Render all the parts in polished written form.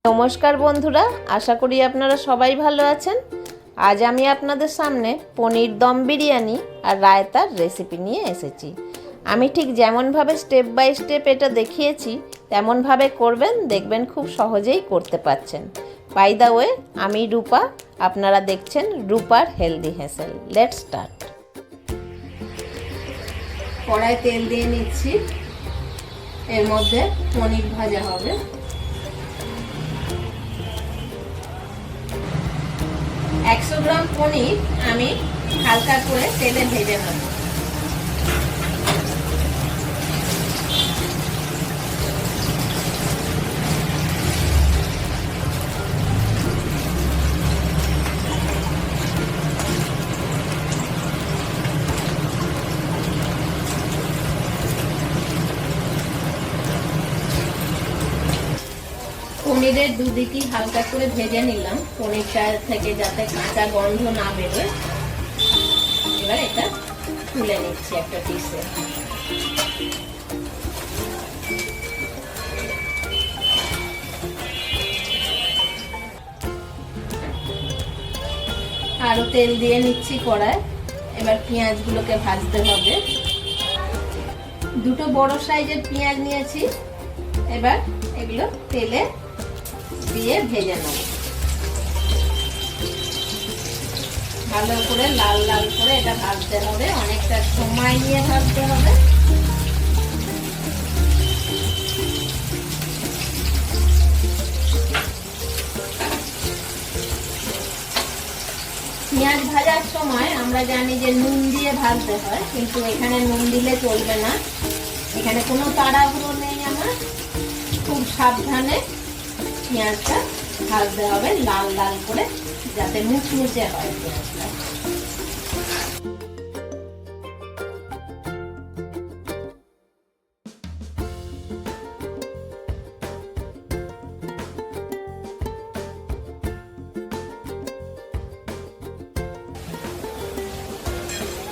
নমস্কার বন্ধুরা, আশা করি আপনারা সবাই ভালো আছেন। আজ আমি আপনাদের সামনে পনির দম বিরিয়ানি আর রায়তার রেসিপি নিয়ে এসেছি। আমি ঠিক যেমনভাবে স্টেপ বাই স্টেপ এটা দেখিয়েছি তেমনভাবে করবেন, দেখবেন খুব সহজেই করতে পারছেন। বাই দ্য ওয়ে, আমি রূপা, আপনারা দেখছেন রূপার হেলদি হেসেল। Let's start. কড়াই তেল দিয়ে নিচ্ছি, এর মধ্যে পনির ভাজা হবে। একশো গ্রাম পনির আমি হালকা করে তেলে ভেজে নেব। পনিরের দুদিকই হালকা করে ভেজে নিলাম, পনিরটা থেকে যাতে কাঁচা গন্ধ না বেরোয়। এবার এটা তুলে নিচ্ছি একটা ডিশে। আরো তেল দিয়ে নিচ্ছি কড়ায়। এবার পেঁয়াজগুলোকে ভাজতে হবে। দুটো বড় সাইজের পেঁয়াজ নিয়েছি, এবার এগুলো তেলে দিয়ে ভেজে নেব। ভালো করে লাল লাল করে এটা ভাজতে হবে, অনেকটা সময় নিয়ে ভাজতে হবে। পেঁয়াজ ভাজার সময় আমরা জানি যে নুন দিয়ে ভাজতে হয়, কিন্তু এখানে নুন দিলে চলবে না। এখানে কোনো তাড়াহুড়ো নেই, আমার খুব সাবধানে পেঁয়াজটা ভাজতে হবে লাল লাল করে, যাতে মুচমুচে হয় পেঁয়াজটা।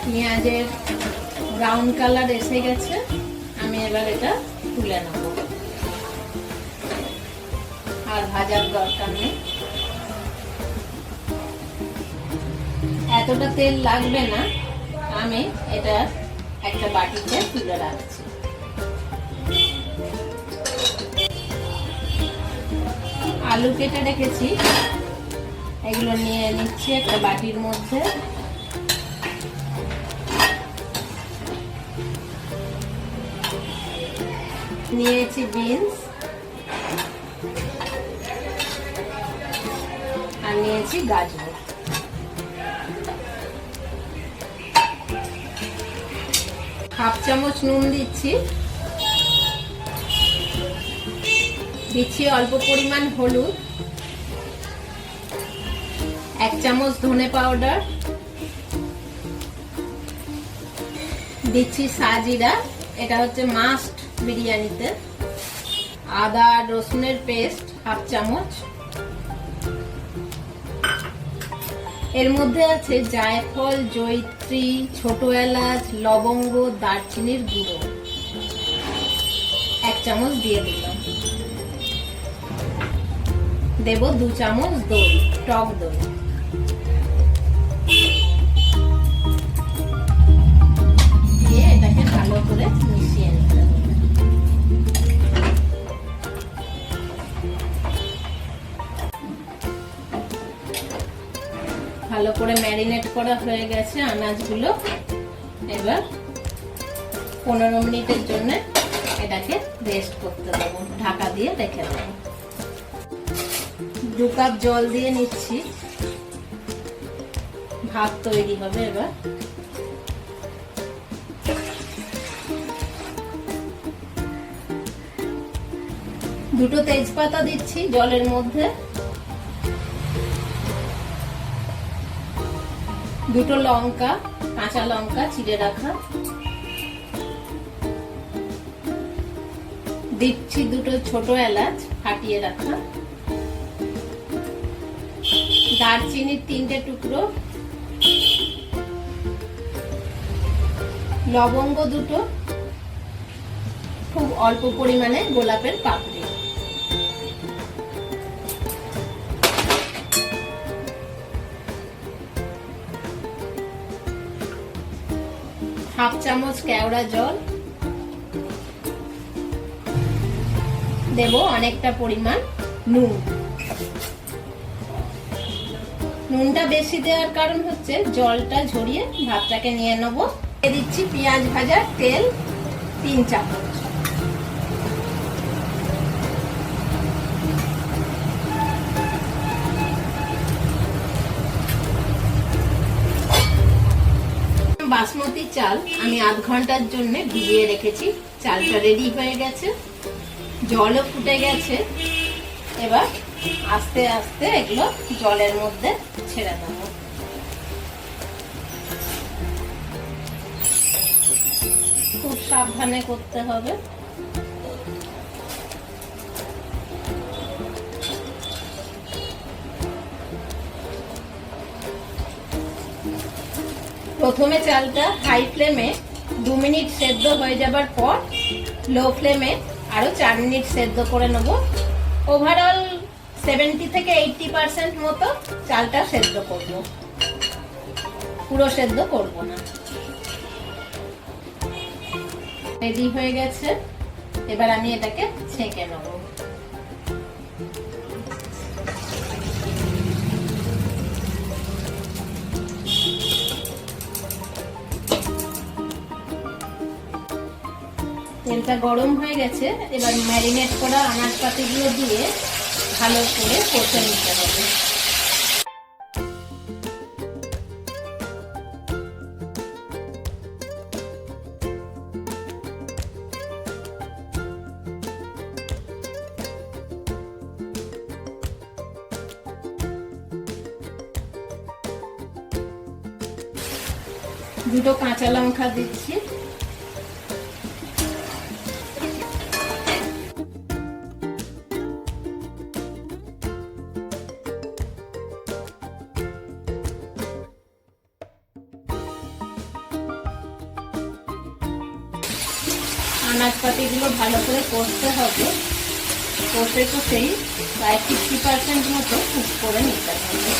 পেঁয়াজের ব্রাউন কালার এসে গেছে, আমি এবার এটা তুলে নেব। আর ভাজার দরকার নেই, এতটা তেল লাগবে না। আমি এটা একটা বাটিতে তুলে রাখছি। আলু কেটে রেখেছি, এগুলো নিয়ে নিচ্ছি একটা বাটির মধ্যে। নিয়েছি বিনস আর নিয়েছি গাজর। হাফ চামচ নুন দিচ্ছি, দিচ্ছি অল্প পরিমাণ হলুদ, 1 চামচ ধনে পাউডার, দিচ্ছি সাজিরা, এটা হচ্ছে মাস্ট বিরিয়ানিতে। আদা রসুনের পেস্ট হাফ চামচ। এর মধ্যে আছে জায়ফল, জয়িত্রী, ছোট এলাচ, লবঙ্গ, দারচিনির গুঁড়ো 1 চামচ দিয়ে দিলাম। দেব 2 চামচ দই, টক দই। দিয়ে এটাকে ভালো করে মিশিয়ে নিতে হবে। ভালো করে ম্যারিনেট করা হয়ে গেছে আনাজগুলো। এবার 15 মিনিটের জন্য এটাকে রেস্ট করতে দেবো, ঢাকা দিয়ে রেখে দেবো। 2 কাপ জল দিয়ে নিচ্ছি, ভাত তৈরি হবে। এবার দুটো তেজপাতা দিচ্ছি জলের মধ্যে, 2টো লঙ্কা, কাঁচা লঙ্কা চিড়ে রাখা, দিচ্ছি 2টো ছোট এলাচ ফাটিয়ে রাখা, দারচিনির 3টে টুকরো, লবঙ্গ 2টো, খুব অল্প পরিমাণে গোলাপের পাপড়ি। হাফ চামচ কেওড়া জল দেব, অনেকটা পরিমাণ নুন। নুনটা বেশি দেওয়ার কারণ হচ্ছে জলটা ঝরিয়ে ভাতটাকে নিয়ে নেব। দিয়ে দিচ্ছি পেঁয়াজ ভাজার তেল 3 চামচ। বাসমতি চাল আমি আধ ঘন্টার জন্য ভিজিয়ে রেখেছি। চালটা রেডি হয়ে গেছে, জলও ফুটে গেছে। এবার আস্তে আস্তে এগুলো জলের মধ্যে ছেড়ে দেবো। খুব সাবধানে করতে হবে। প্রথমে চালটা হাই ফ্লেমে 2 মিনিট সেদ্ধ হয়ে যাবার পর লো ফ্লেমে আরো 4 মিনিট সেদ্ধ করে নেব। ওভারঅল 70 থেকে 80% মতো চালটা সেদ্ধ করব, পুরো সেদ্ধ করব না। রেডি হয়ে গেছে, এবার আমি এটাকে ছেঁকে নেব। তেলটা গরম হয়ে গেছে, এবার ম্যারিনেট করা আনাজপাতিগুলো দিয়ে ভালো করে কষে নিতে হবে। দুটো কাঁচা লঙ্কা দিচ্ছি। আনাজপাতিগুলো ভালো করে কষতে হবে, কষে কষেই প্রায় 50% মতো কুক করে নিতে হবে।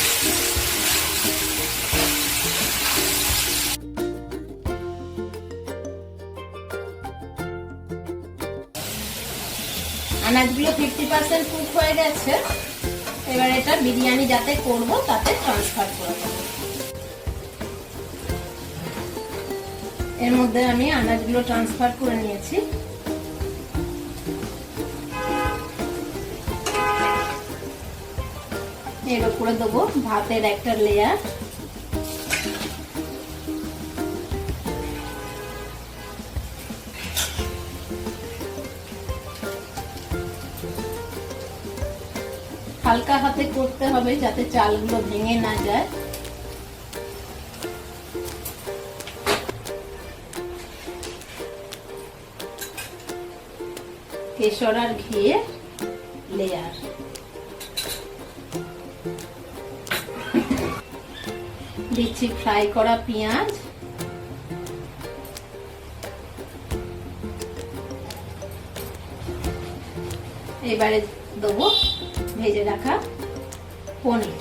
আনাজগুলো 50% কুক হয়ে গেছে, এবার এটা বিরিয়ানি যাতে করব তাতে ট্রান্সফার করে দেব। এর মধ্যে আমি আনাজগুলো ট্রান্সফার করে নিয়েছি। এর উপরে দেবো ভাতের একটা লেয়ার। হালকা হাতে করতে হবে যাতে চালগুলো ভেঙে না যায়। কেশর আর ঘিয়ের লেয়ার। দিচ্ছি ফ্রাই করা পেঁয়াজ। এবারে দেবো ভেজে রাখা পনির।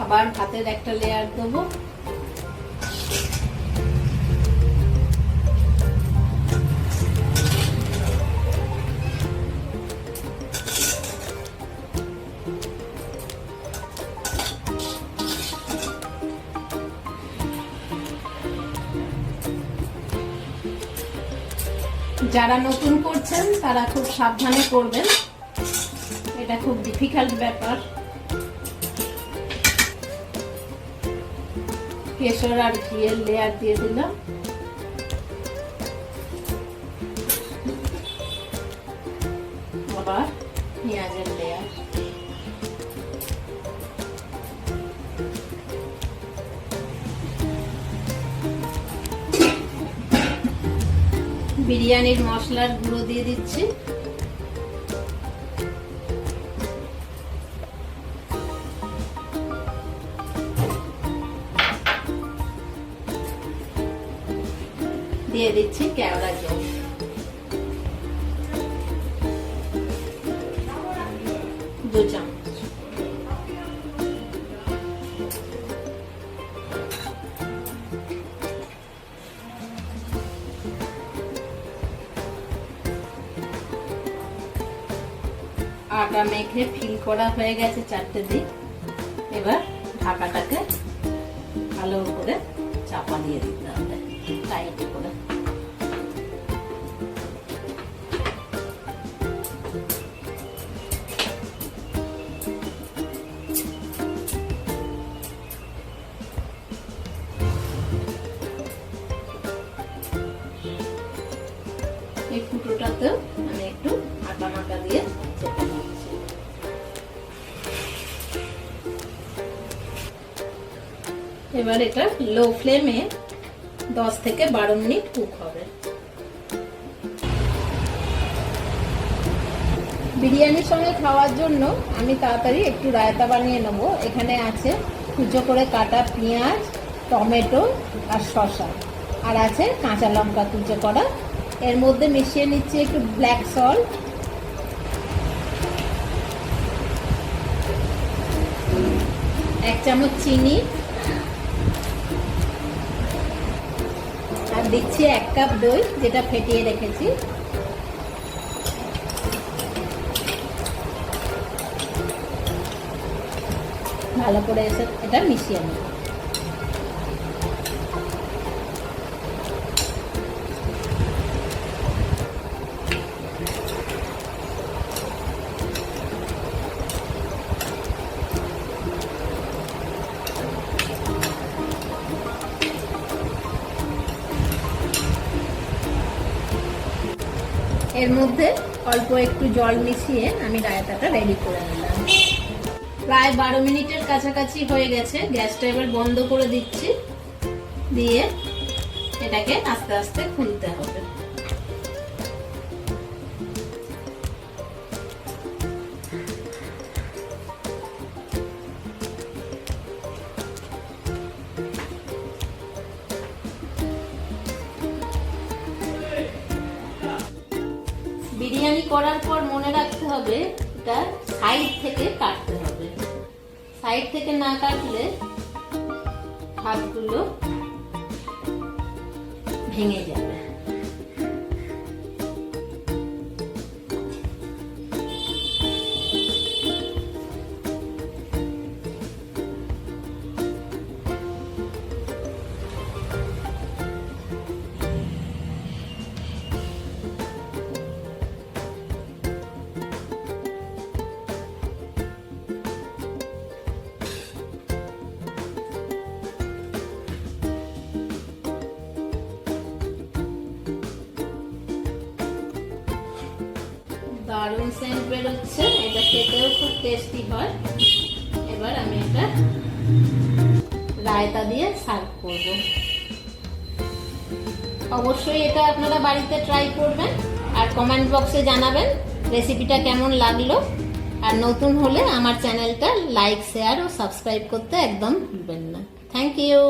আবার ভাতের একটা লেয়ার দেবো। যারা নতুন করছেন তারা খুব সাবধানে করবেন, এটা খুব ডিফিকাল্ট ব্যাপার। কেশর আর ঘিয়ের লেয়ার দিয়ে দিলাম। আবার পেঁয়াজের লেয়ার। বিরিয়ানির মশলার গুঁড়ো দিয়ে দিচ্ছি। দিয়ে দিচ্ছি কেওড়া জল। দু চামচ। আটা মেখে ফিল করা হয়ে গেছে 4টে দিক। এবার ঢাকাটাকে ভালো করে চাপা দিয়ে দিতে হবে টাইট করে। এই ফুটোটাতেও আমি একটু আটা মাটা দিয়ে চেপে নিচ্ছি। এবার এটা লো ফ্লেমে 10 থেকে 12 মিনিট কুক হবে। বিরিয়ানির সঙ্গে খাওয়ার জন্য আমি তাড়াতাড়ি একটু রায়তা বানিয়ে নেবো। এখানে আছে কুচো করে কাটা পেঁয়াজ, টমেটো আর শসা, আর আছে কাঁচা লঙ্কা কুচো করা। এর মধ্যে মিশিয়ে নিচ্ছি একটু ব্ল্যাক সল্ট, এক চামচ চিনি, আর দিচ্ছি 1 কাপ দই যেটা ফেটিয়ে রেখেছি। ভালো করে এটা মিশিয়ে নেব। এর মধ্যে অল্প একটু জল মিশিয়ে আমি রায়তাটা রেডি করে নিলাম। প্রায় 12 মিনিটের কাছাকাছি হয়ে গেছে। গ্যাসটা এবার বন্ধ করে দিচ্ছি, দিয়ে এটাকে আস্তে আস্তে খুলতে হবে। বিরিয়ানি করার পর মনে রাখতে হবে এটা সাইড থেকে কাটতে হবে। সাইড থেকে না কাটলে হাতগুলো ভেঙে যাবে। দারুণ সেন্ট বেরোচ্ছে, এটা খেতেও খুব টেস্টি হয়। এবার আমি এটা রায়তা দিয়ে সার্ভ করব। অবশ্যই এটা আপনারা বাড়িতে ট্রাই করবেন আর কমেন্ট বক্সে জানাবেন রেসিপিটা কেমন লাগলো। আর নতুন হলে আমার চ্যানেলটা লাইক, শেয়ার ও সাবস্ক্রাইব করতে একদম ভুলবেন না। Thank you.